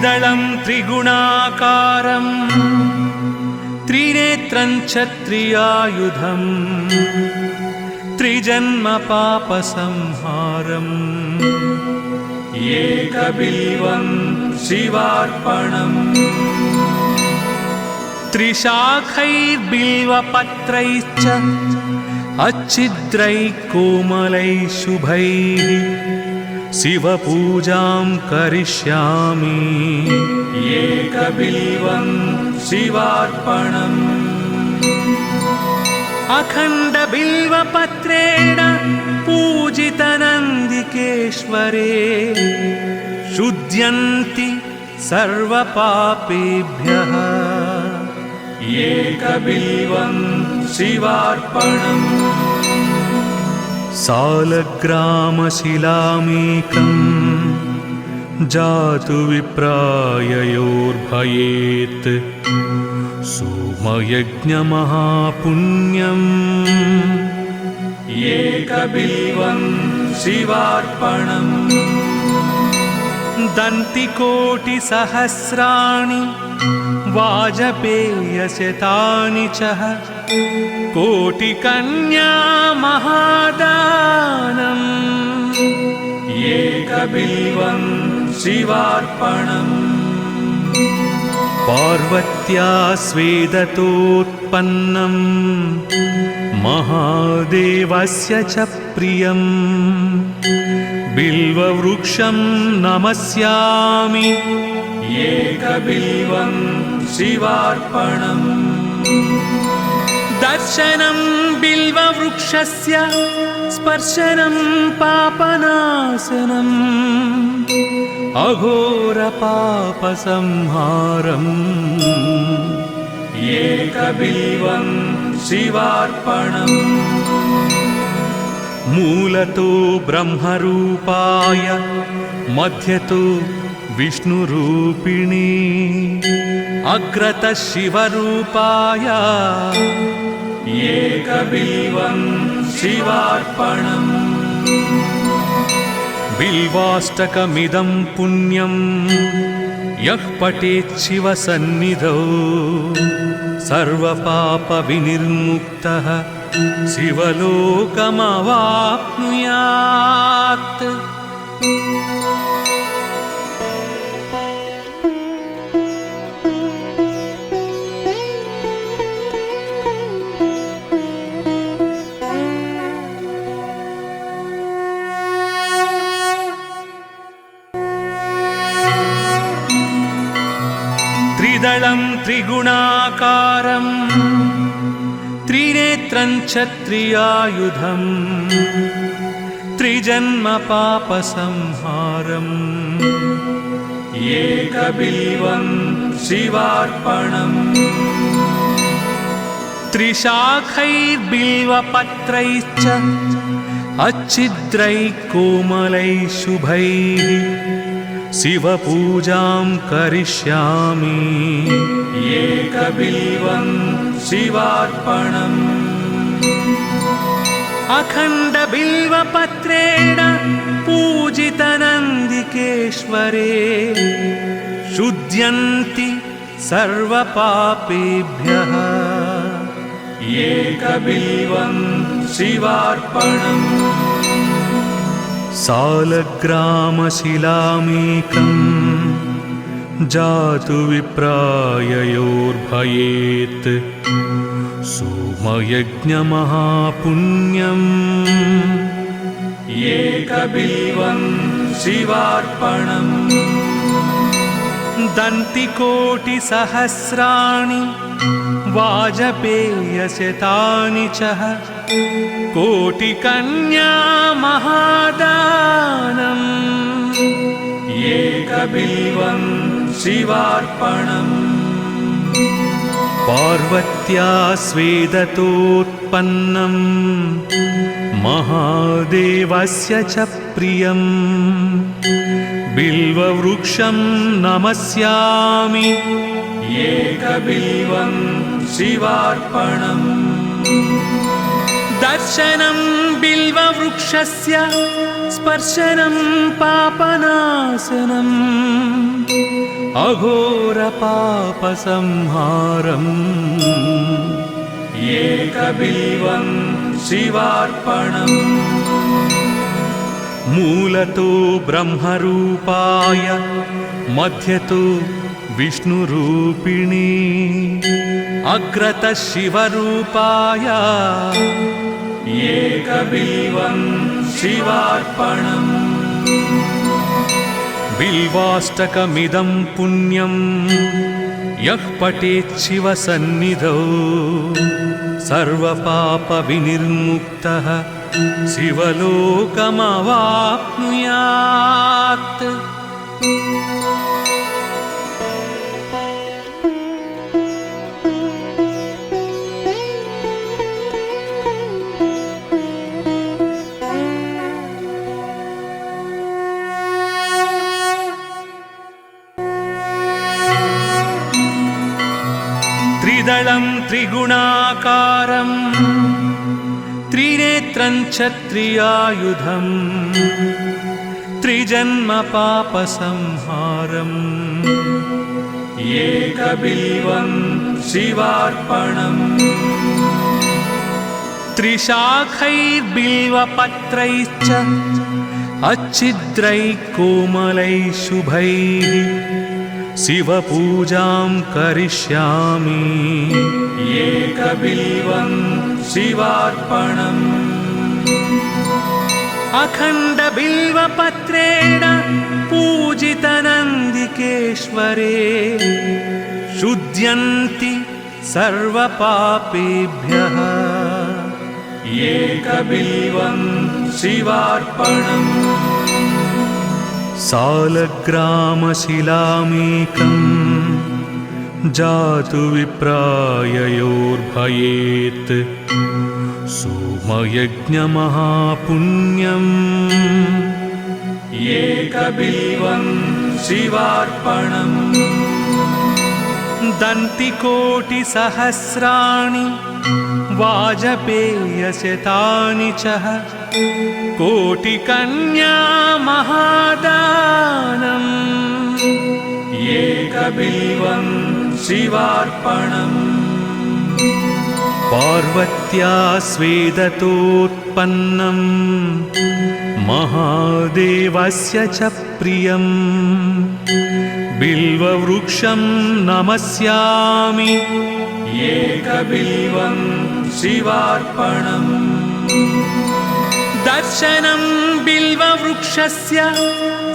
त्रिदलं त्रिगुणाकारं त्रिनेत्रं च त्रियायुधं त्रिजन्म पापसंहारम् एकबिल्वं शिवार्पणम् त्रिशाखैर्बिल्वपत्रैश्च अच्छिद्रैः कोमलैः शुभैः शिवपूजां करिष्यामि एकबिल्वं शिवार्पणम् अखण्डबिल्वपत्रेण पूजितनन्दिकेश्वरे शुध्यन्ति सर्वपापेभ्यः एकबिल्वं शिवार्पणम् सालग्रामशिलामेकं जातु विप्राययोर्भयेत् सोमयज्ञमहापुण्यम् एकबिल्वं शिवार्पणम् दन्तिकोटिसहस्राणि वाजपेयशतानि च कोटिकन्या महादानम् एकबिल्वं शिवार्पणम् पार्वत्या स्वेदतोत्पन्नं महादेवस्य च प्रियम् बिल्ववृक्षं नमस्यामि एकबिल्वं शिवार्पणम् दर्शनं बिल्ववृक्षस्य स्पर्शनं पापनाशनम् अघोरपापसंहारम् एकबिल्वं शिवार्पणम् मूलतो ब्रह्मरूपाय मध्यतो विष्णुरूपिणी अग्रतः शिवरूपाय एकबिल्वं शिवार्पणम् बिल्वाष्टकमिदं पुण्यं यः पठेत् शिवसन्निधौ सर्वपापविनिर्मुक्तः शिवलोकमवाप्नुयात् त्रिदलं त्रिगुणाकारं त्रिनेत्रं च त्रियायुधं त्रिजन्म पापसंहारम् एकबिल्वं शिवार्पणम् त्रिशाखैर्बिल्वपत्रैश्च अच्छिद्रैः कोमलैः शुभैः शिवपूजां करिष्यामि एकबिल्वं शिवार्पणम् अखण्डबिल्वपत्रेण पूजितनन्दिकेश्वरे शुध्यन्ति सर्वपापेभ्यः एकबिल्वं शिवार्पणम् सालग्रामशिलामेकं जातु विप्राययोर्भयेत् सोमयज्ञमहापुण्यम् एकबिल्वं शिवार्पणम् दन्तिकोटिसहस्राणि वाजपेयशतानि च कोटिकन्या महादानम् एकबिल्वं शिवार्पणम् पार्वत्या स्वेदतोत्पन्नं महादेवस्य च प्रियम् बिल्ववृक्षं नमस्यामि एकबिल्वं शिवार्पणम् दर्शनं बिल्ववृक्षस्य स्पर्शनं पापनाशनम् अघोरपापसंहारम् एकबिल्वं शिवार्पणम् मूलतो ब्रह्मरूपाय मध्यतो विष्णुरूपिणी अग्रतः शिवरूपाय एकबिल्वं शिवार्पणम् बिल्वाष्टकमिदं पुण्यं यः पठेत् शिवसन्निधौ सर्वपापविनिर्मुक्तः शिवलोकमवाप्नुयात्। त्रिदलं त्रिगुणाकारं त्रिनेत्रं क्षत्रियायुधं त्रिजन्म पापसंहारम् एकबिल्वं शिवार्पणम् त्रिशाखैर्बिल्वपत्रैश्च अच्छिद्रैः कोमलैः शुभैः शिवपूजां करिष्यामि एकबिल्वं शिवार्पणम् अखण्डबिल्वपत्रेण पूजितनन्दिकेश्वरे शुध्यन्ति सर्वपापेभ्यः एकबिल्वं शिवार्पणम् सालग्रामशिलामेकं जातु विप्राययोर्भयेत् सोमयज्ञमहापुण्यम् एकबिल्वं शिवार्पणम् दन्तिकोटिसहस्राणि वाजपेयशतानि च कोटिकन्या महादानम् एकबिल्वं शिवार्पणम् पार्वत्या स्वेदतोत्पन्नं महादेवस्य च प्रियं बिल्ववृक्षं नमस्यामि एकबिल्वं शिवार्पणम् दर्शनं बिल्ववृक्षस्य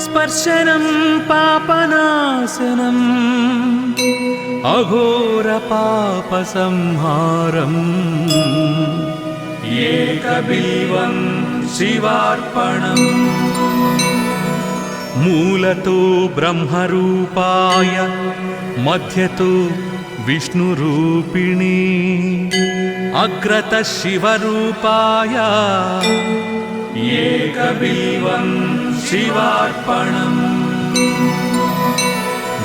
स्पर्शनं पापनाशनम् अघोरपापसंहारम् एकबिल्वं शिवार्पणम् मूलतो ब्रह्मरूपाय मध्यतो विष्णुरूपिणी अग्रतः शिवरूपाय एकबिल्वं शिवार्पणम्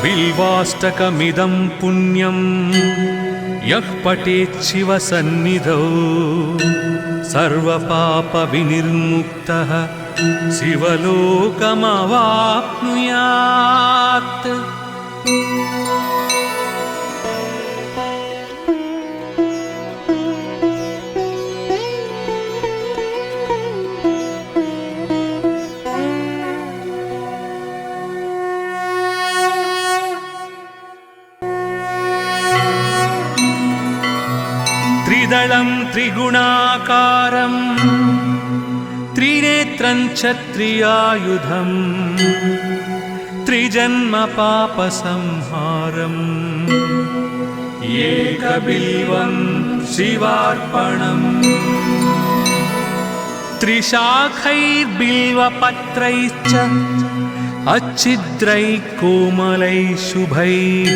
बिल्वाष्टकमिदं पुण्यं यः पठेत् शिवसन्निधौ सर्वपापविनिर्मुक्तः शिवलोकमवाप्नुयात्। त्रिदलं त्रिगुणाकारं त्रिनेत्रं क्षत्रियायुधं त्रिजन्म पापसंहारम् एकबिल्वं शिवार्पणम् त्रिशाखैर्बिल्वपत्रैश्च अच्छिद्रैः कोमलैः शुभैः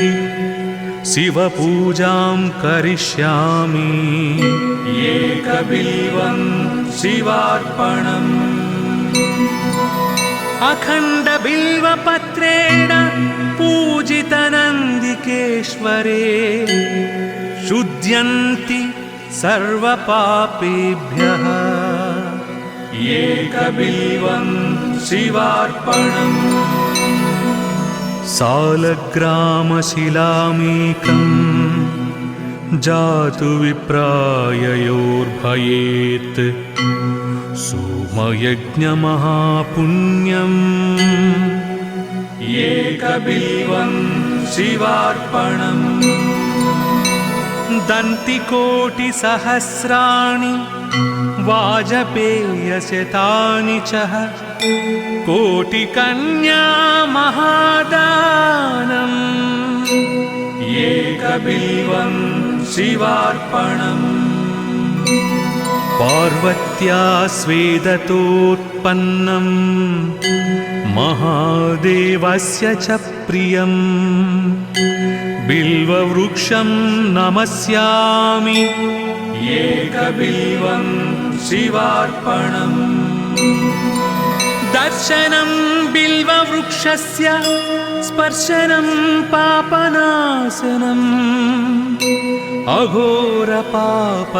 शिवपूजां करिष्यामि एकबिल्वं शिवार्पणम् अखण्डबिल्वपत्रेण पूजितनन्दिकेश्वरे शुध्यन्ति सर्वपापेभ्यः एकबिल्वं शिवार्पणम् सालग्रामशिलामेकम् जातु विप्राययोर्भयेत् सोमयज्ञमहापुण्यम् एकबिल्वं शिवार्पणम् दन्तिकोटिसहस्राणि वाजपेयशतानि च कोटिकन्या महादानम् एकबिल्वं शिवार्पणम् पार्वत्या स्वेदतोत्पन्नम् महादेवस्य च प्रियम् बिल्ववृक्षं नमस्यामि एकबिल्वं शिवार्पणम् दर्शनं बिल्ववृक्षस्य स्पर्शनं पापनाशनम्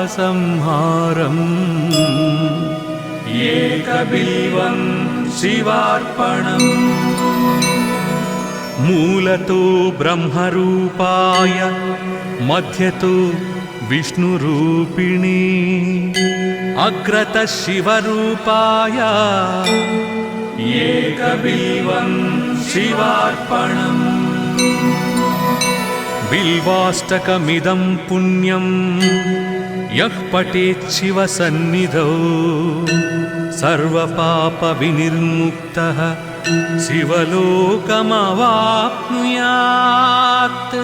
अघोरपापसंहारम् एकबिल्वं शिवार्पणम् मूलतो ब्रह्मरूपाय मध्यतो विष्णुरूपिणी अग्रतः शिवरूपाय एकबिल्वं शिवार्पणम् बिल्वाष्टकमिदं पुण्यं यः पठेत् शिवसन्निधौ सर्वपापविनिर्मुक्तः शिवलोकमवाप्नुयात्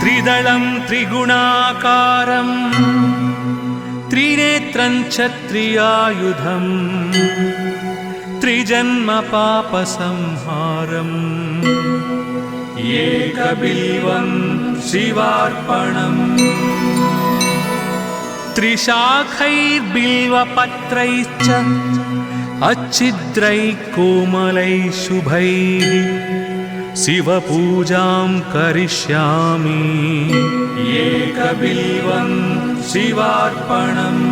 त्रिदलं त्रिगुणाकारं त्रिनेत्रं च त्रियायुधं त्रिजन्मपापसंहारम् एकबिल्वं शिवार्पणम् त्रिशाखैर्बिल्वपत्रैश्च अच्छिद्रैः कोमलैः शुभैः शिवपूजां करिष्यामि एकबिल्वं शिवार्पणम्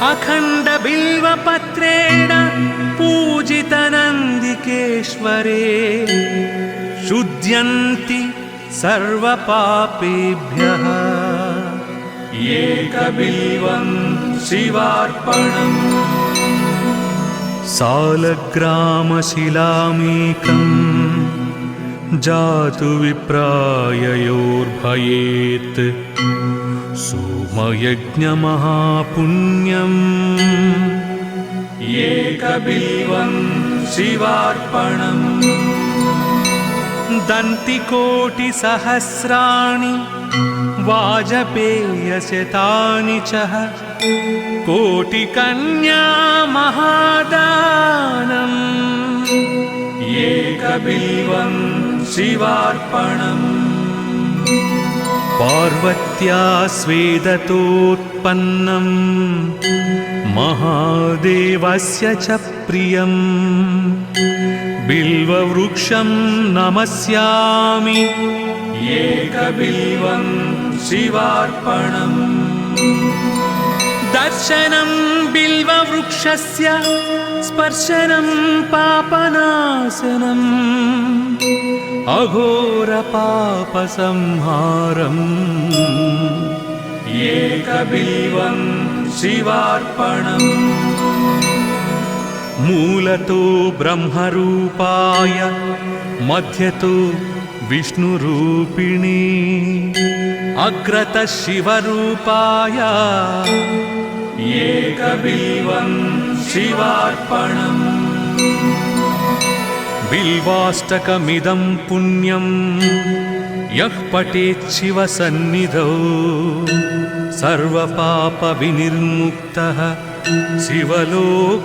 अखण्डबिल्वपत्रेण पूजितनन्दिकेश्वरे शुध्यन्ति सर्वपापेभ्यः एकबिल्वं शिवार्पणम् सालग्रामशिलामेकम् जातु विप्राययोर्भयेत् सोमयज्ञमहापुण्यम् एकबिल्वं शिवार्पणम् दन्तिकोटिसहस्राणि वाजपेयशतानि च कोटिकन्या महादानम् एकबिल्वं शिवार्पणम् पार्वत्या स्वेदतोत्पन्नम् महादेवस्य च प्रियम् बिल्ववृक्षं नमस्यामि एकबिल्वं शिवार्पणम् दर्शनं बिल्ववृक्षस्य स्पर्शनं पापनाशनम् अघोरपापसंहारम् एकबिल्वं शिवार्पणम् मूलतो ब्रह्मरूपाय मध्यतो विष्णुरूपिणी अग्रतः शिवरूपाय एकबिल्वं शिवार्पणम् बिल्वाष्टकमिदं पुण्यं यः पठेत् शिवसन्निधौ सर्वपापविनिर्मुक्तः शिवलोकमवाप्नुयात्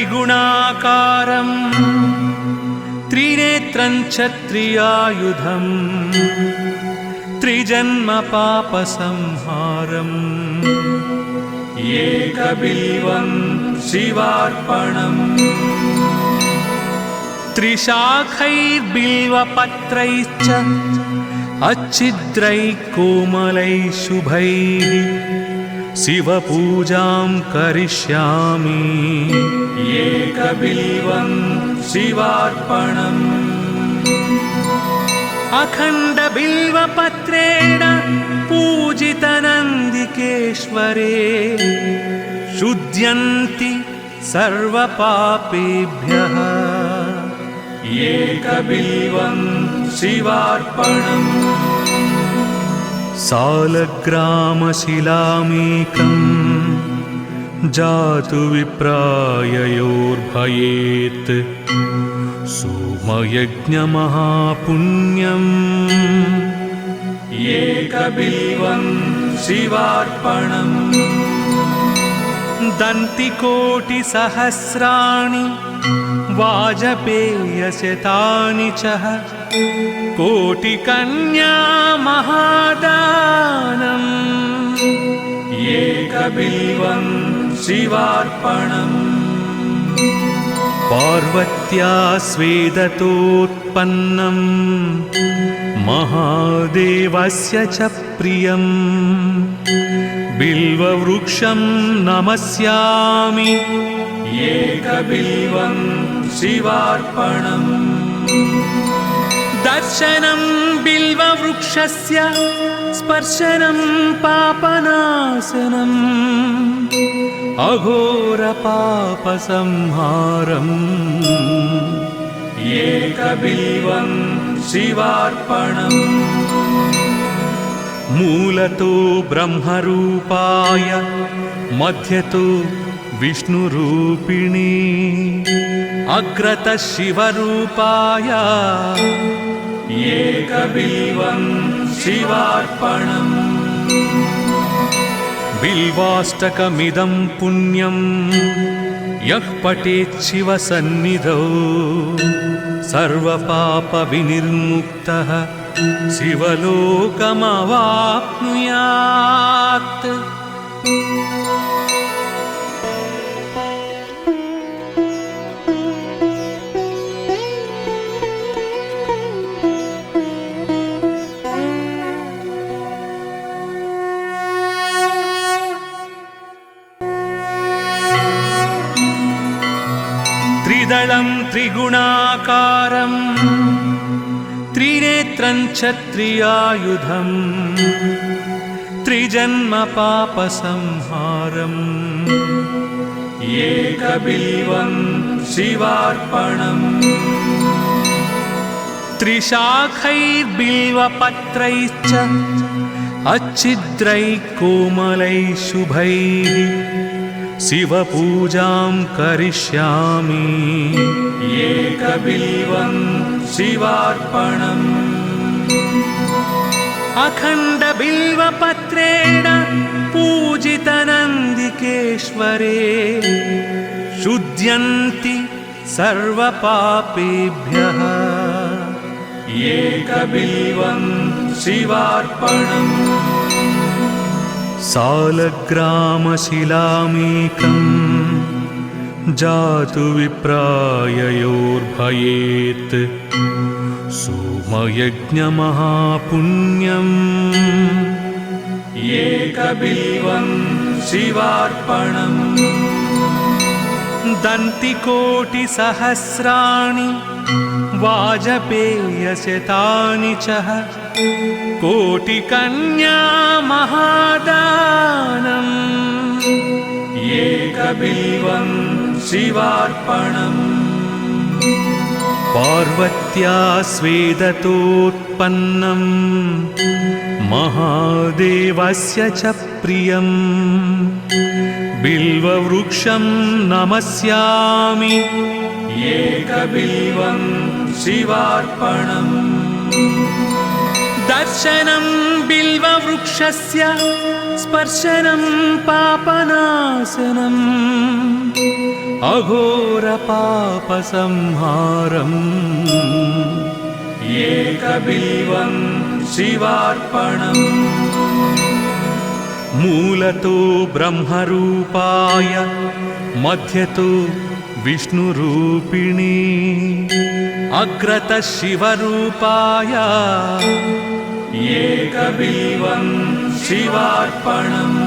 त्रिगुणाकारम् त्रिनेत्रं च त्रियायुधम् त्रिजन्म पापसंहारम् एकबिल्वं शिवार्पणम् त्रिशाखैर्बिल्वपत्रैश्च अच्छिद्रैः कोमलैः शुभैः शिवपूजां करिष्यामि एकबिल्वं शिवार्पणम् अखण्डबिल्वपत्रेण पूजितनन्दिकेश्वरे शुध्यन्ति सर्वपापेभ्यः एकबिल्वं शिवार्पणम् सालग्रामशिलामेकम् जातु विप्राययोर्भयेत् सोमयज्ञमहापुण्यम् एकबिल्वं शिवार्पणम् दन्तिकोटिसहस्राणि वाजपेयशतानि च कोटिकन्या महादानम् एकबिल्वं शिवार्पणम् पार्वत्या स्वेदतोत्पन्नम् महादेवस्य च प्रियम् बिल्ववृक्षं नमस्यामि एकबिल्वं शिवार्पणम् दर्शनं बिल्ववृक्षस्य स्पर्शनं पापनाशनम् अघोरपापसंहारम् एकबिल्वं शिवार्पणम् मूलतो ब्रह्मरूपाय मध्यतो विष्णुरूपिणी अग्रतः शिवरूपाय एकबिल्वं शिवार्पणम् बिल्वाष्टकमिदं पुण्यं यः पठेत् शिवसन्निधौ सर्वपापविनिर्मुक्तः शिवलोकमवाप्नुयात्। त्रिदलं त्रिगुणाकारं त्रिनेत्रं च त्रियायुधम् त्रिजन्म पापसंहारम् एकबिल्वं शिवार्पणम् त्रिशाखैर्बिल्वपत्रैश्च अच्छिद्रैः कोमलैः शुभैः शिवपूजां करिष्यामि एकबिल्वं शिवार्पणम् अखण्डबिल्वपत्रेण पूजितनन्दिकेश्वरे शुध्यन्ति सर्वपापेभ्यः एकबिल्वं शिवार्पणम् सालग्रामशिलामेकम् जातु विप्राययोर्भयेत् सोमयज्ञमहापुण्यम् एकबिल्वं शिवार्पणम् दन्तिकोटिसहस्राणि वाजपेयशतानि च कोटिकन्या महादानम् एकबिल्वं शिवार्पणम् पार्वत्या स्वेदतोत्पन्नम् महादेवस्य च प्रियम् बिल्ववृक्षं नमस्यामि एकबिल्वं शिवार्पणम् दर्शनं बिल्ववृक्षस्य स्पर्शनं पापनाशनम् अघोरपापसंहारम् एकबिल्वं शिवार्पणम् मूलतो ब्रह्मरूपाय मध्यतो विष्णुरूपिणी अग्रतः शिवरूपाय एकबिल्वं शिवार्पणम्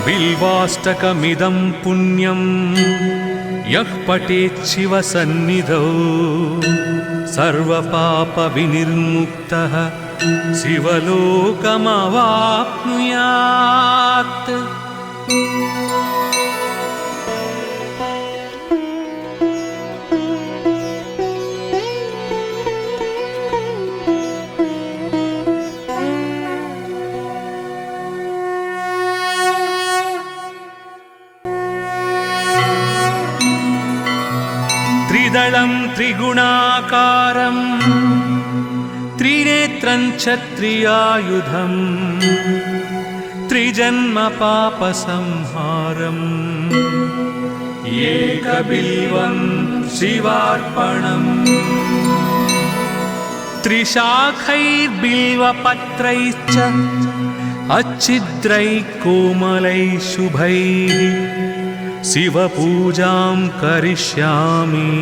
बिल्वाष्टकमिदं पुण्यं यः पठेत् शिवसन्निधौ सर्वपापविनिर्मुक्तः शिवलोकमवाप्नुयात्। त्रिदलं त्रिगुणाकारं त्रिनेत्रं क्षत्रियायुधं त्रिजन्मपापसंहारम् एकबिल्वं शिवार्पणम् त्रिशाखैर्बिल्वपत्रैश्च अच्छिद्रैः कोमलैः शुभैः शिवपूजां करिष्यामि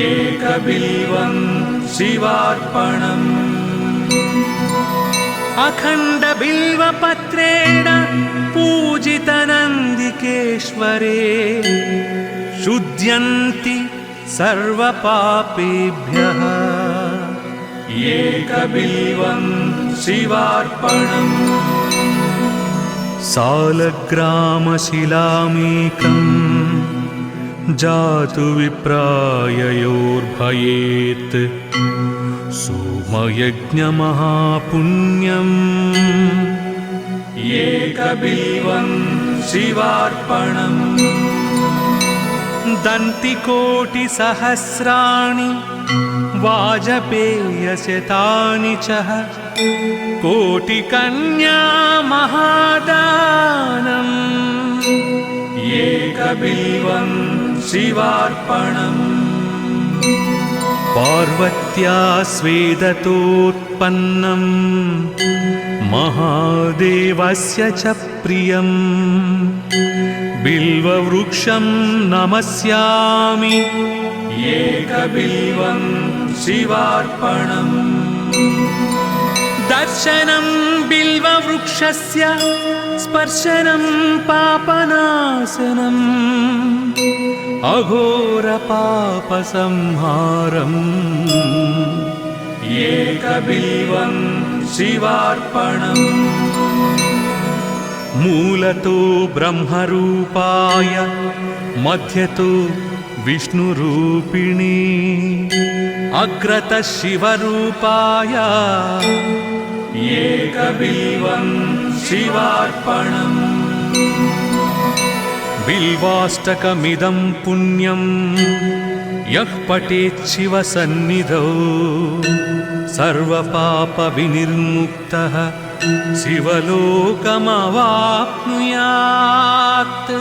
एकबिल्वं शिवार्पणम् अखण्डबिल्वपत्रेण पूजितनन्दिकेश्वरे शुध्यन्ति सर्वपापेभ्यः एकबिल्वं शिवार्पणम् सालग्रामशिलामेकं जातु विप्राययोर्भयेत् सोमयज्ञमहापुण्यम् एकबिल्वं शिवार्पणम् दन्तिकोटिसहस्राणि वाजपेयशतानि च कोटिकन्या महादानम् एकबिल्वं शिवार्पणम् पार्वत्या स्वेदतोत्पन्नं महादेवस्य च प्रियं बिल्ववृक्षं नमस्यामि एकबिल्वं शिवार्पणम् दर्शनं बिल्ववृक्षस्य स्पर्शनं पापनाशनम् अघोरपापसंहारम् एकबिल्वं शिवार्पणम् मूलतो ब्रह्मरूपाय मध्यतो विष्णुरूपिणी अग्रतः शिवरूपाय एकबिल्वं शिवार्पणम् बिल्वाष्टकमिदं पुण्यं यः पठेत् शिवसन्निधौ सर्वपापविनिर्मुक्तः शिवलोकमवाप्नुयात्।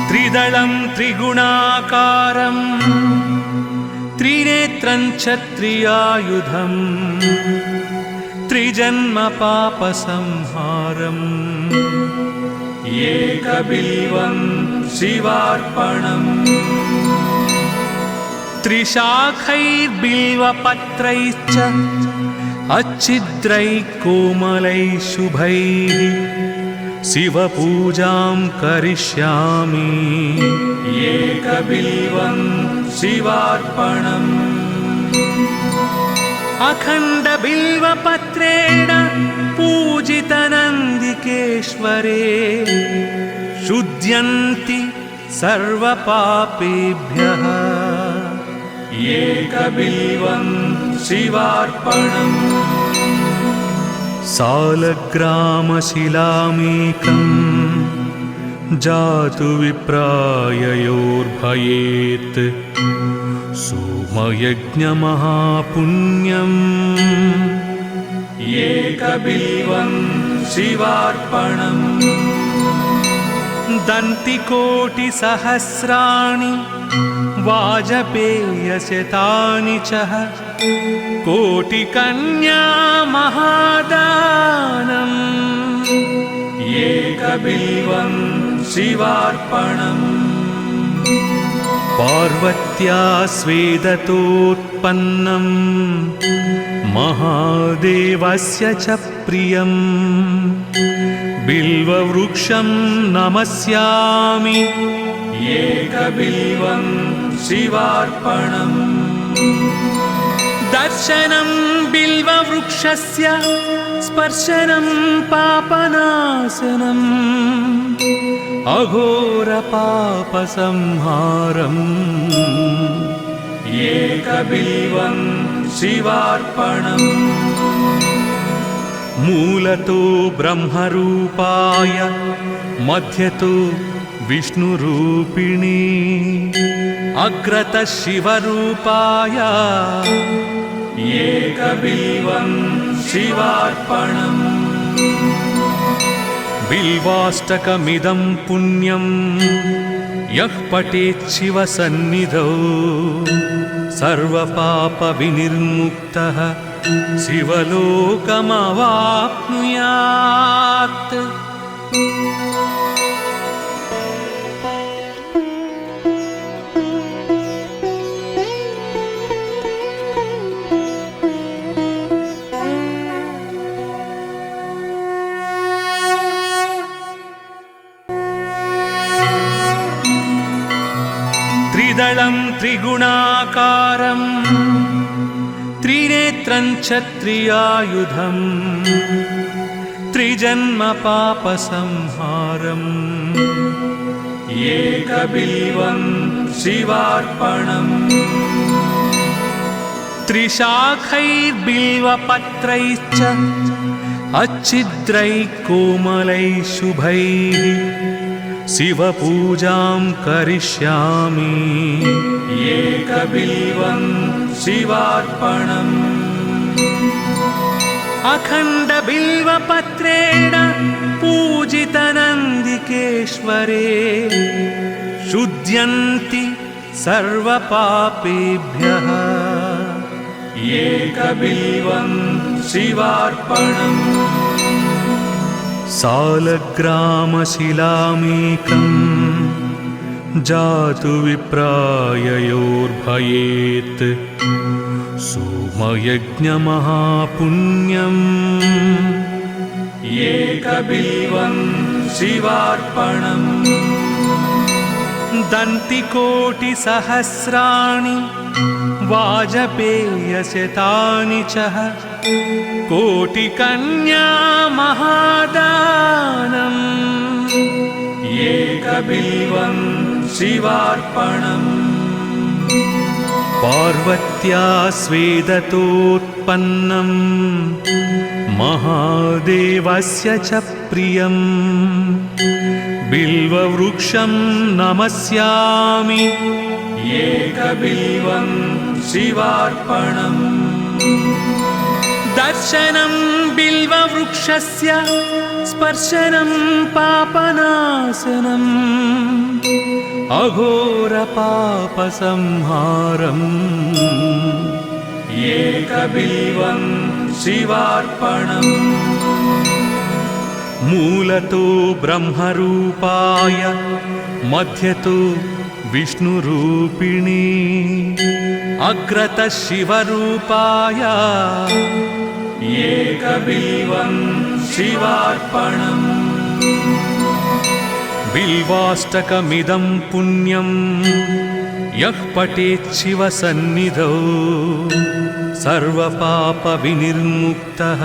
त्रिदलं त्रिगुणाकारं त्रिनेत्रं क्षत्रियायुधं त्रिजन्मपापसंहारम् एकबिल्वं शिवार्पणम् त्रिशाखैर्बिल्वपत्रैश्च अच्छिद्रैः कोमलैः शुभैः शिवपूजां करिष्यामि एकबिल्वं शिवार्पणम् अखण्डबिल्वपत्रेण पूजितनन्दिकेश्वरे शुध्यन्ति सर्वपापेभ्यः एकबिल्वं शिवार्पणम् सालग्रामशिलामेकम् जातु विप्राययोर्भयेत् सोमयज्ञमहापुण्यम् एकबिल्वं शिवार्पणम् दन्तिकोटिसहस्राणि वाजपेयशतानि च कोटिकन्या महादानम् एकबिल्वं शिवार्पणम् पार्वत्या स्वेदतोत्पन्नम् महादेवस्य च प्रियम् बिल्ववृक्षं नमस्यामि एकबिल्वं शिवार्पणम् दर्शनं बिल्ववृक्षस्य स्पर्शनं पापनाशनम् अघोरपापसंहारम् एकबिल्वं शिवार्पणम् मूलतो ब्रह्मरूपाय मध्यतो विष्णुरूपिणी अग्रतः शिवरूपाय एकबिल्वं शिवार्पणम् बिल्वाष्टकमिदं पुण्यं यः पठेत् शिवसन्निधौ सर्वपापविनिर्मुक्तः शिवलोकमवाप्नुयात्। त्रिदलं त्रिगुणाकारं त्रिनेत्रं च त्रियायुधं त्रिजन्म पापसंहारम् एकबिल्वं शिवार्पणम् त्रिशाखैर्बिल्वपत्रैश्च अच्छिद्रैः कोमलैः शुभैः शिवपूजां करिष्यामि एकबिल्वं शिवार्पणम् अखण्डबिल्वपत्रेण पूजितनन्दिकेश्वरे शुध्यन्ति सर्वपापेभ्यः एकबिल्वं शिवार्पणम् सालग्रामशिलामेकम् जातु विप्राययोर्भयेत् सोमयज्ञमहापुण्यम् एकबिल्वं शिवार्पणम् दन्तिकोटिसहस्राणि वाजपेयशतानि च कोटिकन्या महादानम् एकबिल्वं शिवार्पणम् पार्वत्या स्वेदतोत्पन्नम् महादेवस्य च प्रियम् बिल्ववृक्षं नमस्यामि एकबिल्वं शिवार्पणम् दर्शनं बिल्ववृक्षस्य स्पर्शनं पापनाशनम् अघोरपापसंहारम् एकबिल्वं शिवार्पणम् मूलतो ब्रह्मरूपाय मध्यतो विष्णुरूपिणी अग्रतः शिवरूपाय एकबिल्वं शिवार्पणम् बिल्वाष्टकमिदं पुण्यं यः पठेत् शिवसन्निधौ सर्वपापविनिर्मुक्तः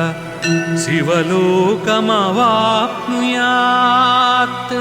शिवलोकमवाप्नुयात्।